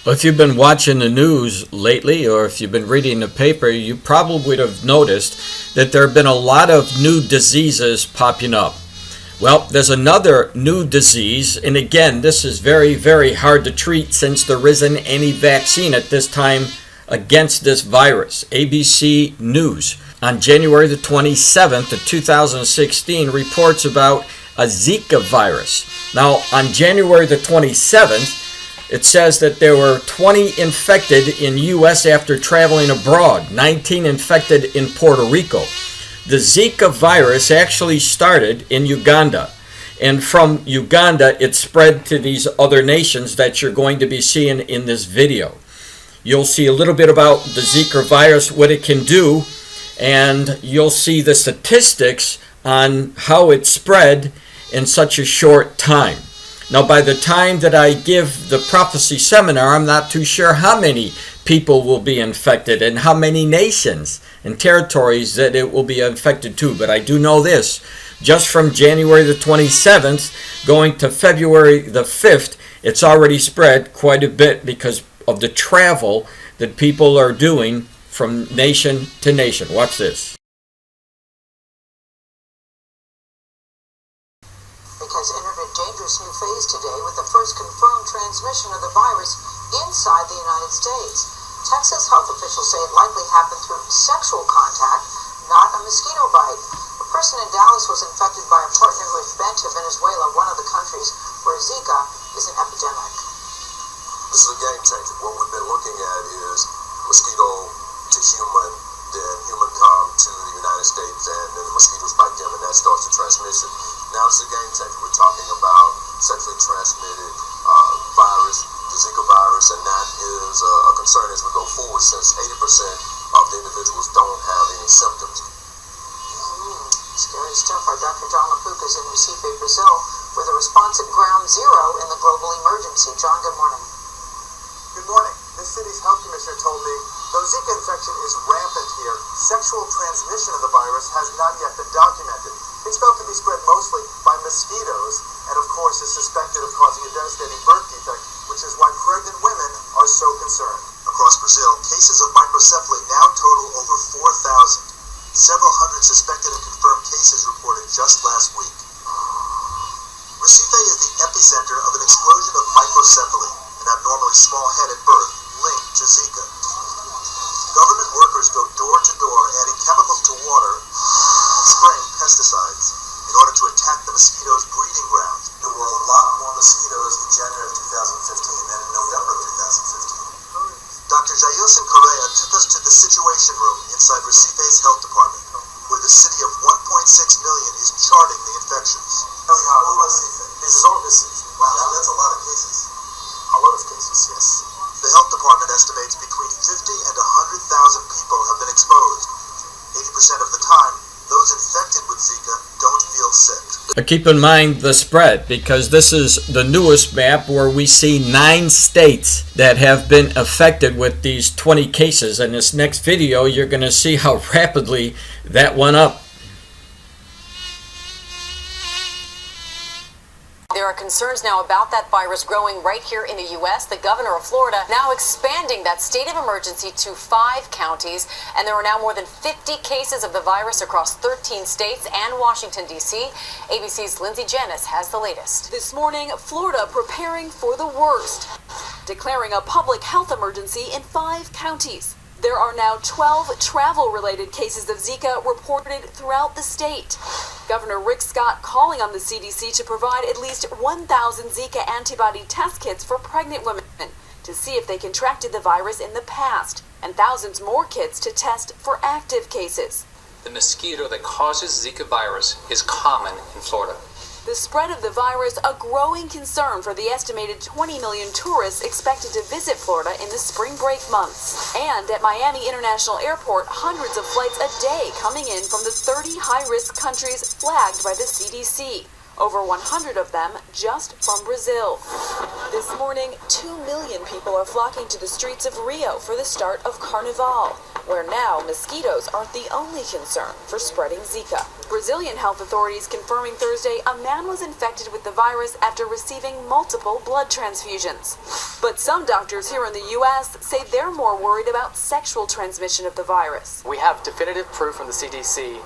Well, if you've been watching the news lately, or if you've been reading the paper, you probably would have noticed that there have been a lot of new diseases popping up. Well, there's another new disease, and again, this is very, very hard to treat since there isn't any vaccine at this time against this virus. ABC News on January the 27th of 2016 reports about a Zika virus. Now, on January the 27th, it says that there were 20 infected in U.S. after traveling abroad, 19 infected in Puerto Rico. The Zika virus actually started in Uganda, and from Uganda it spread to these other nations that you're going to be seeing in this video. You'll see a little bit about the Zika virus, what it can do, and you'll see the statistics on how it spread in such a short time. Now, by the time that I give the prophecy seminar, I'm not too sure how many people will be infected and how many nations and territories that it will be infected to. But I do know this, just from January the 27th going to February the 5th, it's already spread quite a bit because of the travel that people are doing from nation to nation. Watch this. Has entered a dangerous new phase today with the first confirmed transmission of the virus inside the United States. Texas health officials say it likely happened through sexual contact, not a mosquito bite. A person in Dallas was infected by a partner who had been to Venezuela, one of the countries where Zika is an epidemic. This is a game changer. What we've been looking at is mosquito to human, then human come to the United States, and then the mosquitoes bite them, and that starts the transmission. Now it's a game changer. We're talking about sexually transmitted virus, the Zika virus, and that is a concern as we go forward since 80% of the individuals don't have any symptoms. Scary stuff. Our Dr. John LaPuca is in Recife, Brazil, with a response at ground zero in the global emergency. John, good morning. Good morning. The city's health commissioner told me, though Zika infection is rampant here, sexual transmission of the virus has not yet been documented. It's felt to be spread mostly by mosquitoes, and of course is suspected of causing a devastating birth defect, which is why pregnant women are so concerned. Across Brazil, cases of microcephaly now total over 4,000. Several hundred suspected and confirmed cases reported just last week. Recife is the epicenter of an explosion of microcephaly, an abnormally small head at birth linked to Zika. Government workers go door to door adding chemicals to water, spraying pesticides in order to attack the mosquitoes' breeding grounds. There were a lot more mosquitoes in January of 2015 than in November of 2015. Dr. Jailson Correa took us to the Situation Room inside Recife's health department, where the city of 1.6 million is charting the infections. This is all Recife. Wow, that's a lot of cases. A lot of cases, yes. The health department estimates between 50 and 100,000 people have been exposed. 80% of the time, those infected with Zika don't feel sick. But keep in mind the spread, because this is the newest map where we see 9 states that have been affected with these 20 cases. In this next video, you're going to see how rapidly that went up. There are concerns now about that virus growing right here in the U.S. The governor of Florida now expanding that state of emergency to 5 counties, and there are now more than 50 cases of the virus across 13 states and Washington, D.C. ABC's Lindsay Janis has the latest. This morning, Florida preparing for the worst, declaring a public health emergency in 5 counties. There are now 12 travel-related cases of Zika reported throughout the state. Governor Rick Scott calling on the CDC to provide at least 1,000 Zika antibody test kits for pregnant women to see if they contracted the virus in the past, and thousands more kits to test for active cases. The mosquito that causes Zika virus is common in Florida. The spread of the virus, a growing concern for the estimated 20 million tourists expected to visit Florida in the spring break months. And at Miami International Airport, hundreds of flights a day coming in from the 30 high-risk countries flagged by the CDC. Over 100 of them just from Brazil. This morning, 2 million million people are flocking to the streets of Rio for the start of Carnival, where now mosquitoes aren't the only concern for spreading Zika. Brazilian health authorities confirming Thursday a man was infected with the virus after receiving multiple blood transfusions. But some doctors here in the U.S. say they're more worried about sexual transmission of the virus. We have definitive proof from the CDC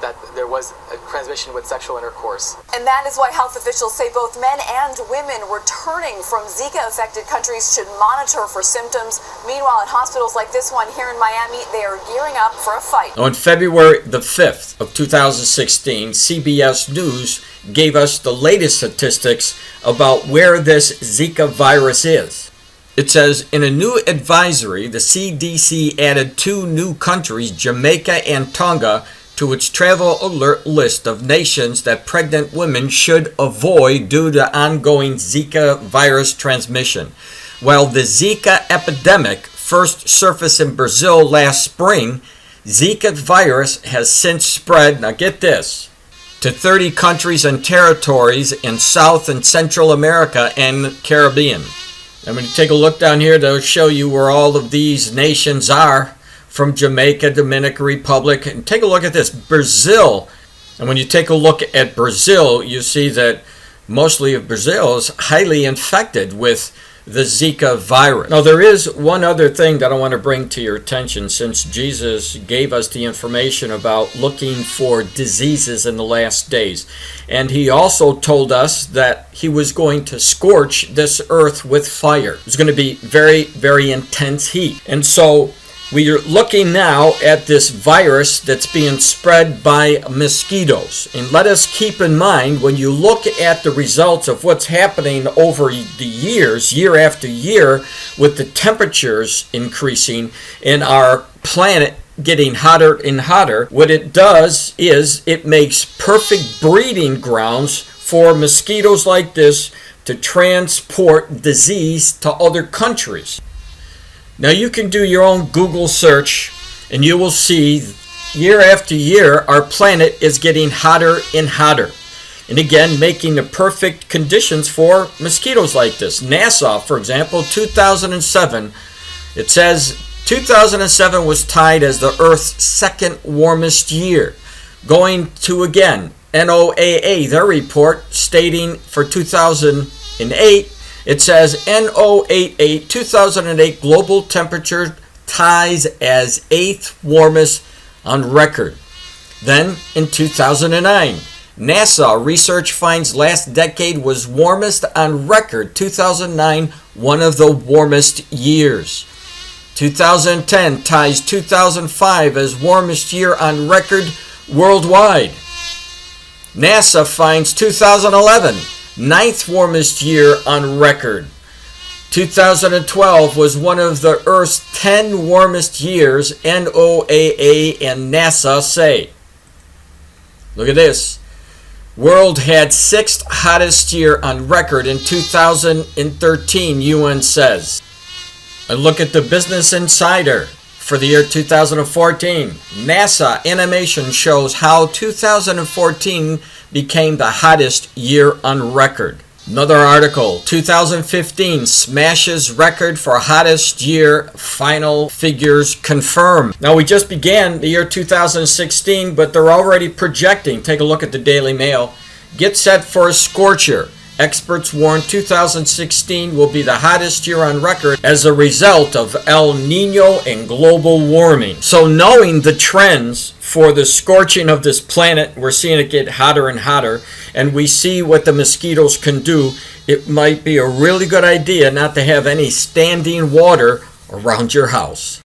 that there was a transmission with sexual intercourse. And that is why health officials say both men and women returning from Zika-affected countries should monitor for symptoms. Meanwhile, in hospitals like this one here in Miami, they are gearing up for a fight. On February the 5th of 2016, CBS News gave us the latest statistics about where this Zika virus is. It says, in a new advisory, the CDC added 2 new countries, Jamaica and Tonga, to its travel alert list of nations that pregnant women should avoid due to ongoing Zika virus transmission. While the Zika epidemic first surfaced in Brazil last spring, Zika virus has since spread, now get this, to 30 countries and territories in South and Central America and Caribbean. I'm going to take a look down here to show you where all of these nations are, from Jamaica, Dominican Republic, and take a look at this, Brazil. And when you take a look at Brazil, you see that mostly of Brazil is highly infected with the Zika virus. Now, there is one other thing that I want to bring to your attention, since Jesus gave us the information about looking for diseases in the last days. And he also told us that he was going to scorch this earth with fire. It's going to be very, very intense heat. And so we are looking now at this virus that's being spread by mosquitoes. And let us keep in mind, when you look at the results of what's happening over the years, year after year, with the temperatures increasing and our planet getting hotter and hotter, what it does is it makes perfect breeding grounds for mosquitoes like this to transport disease to other countries. Now you can do your own Google search and you will see year after year our planet is getting hotter and hotter. And again, making the perfect conditions for mosquitoes like this. NASA, for example, 2007, it says 2007 was tied as the Earth's second warmest year. Going to again, NOAA, their report stating for 2008, it says NOAA 2008 global temperature ties as 8th warmest on record. Then in 2009, NASA research finds last decade was warmest on record. 2009, one of the warmest years. 2010 ties 2005 as warmest year on record worldwide. NASA finds 2011 ninth warmest year on record. 2012 was one of the Earth's 10 warmest years, NOAA and NASA say. Look at this. World had 6th hottest year on record in 2013, UN says. And look at the Business Insider for the year 2014. NASA animation shows how 2014 became the hottest year on record. Another article, 2015 smashes record for hottest year, final figures confirmed. Now we just began the year 2016, but they're already projecting. Take a look at the Daily Mail. Get set for a scorcher. Experts warn 2016 will be the hottest year on record as a result of El Nino and global warming. So knowing the trends for the scorching of this planet, we're seeing it get hotter and hotter, and we see what the mosquitoes can do, it might be a really good idea not to have any standing water around your house.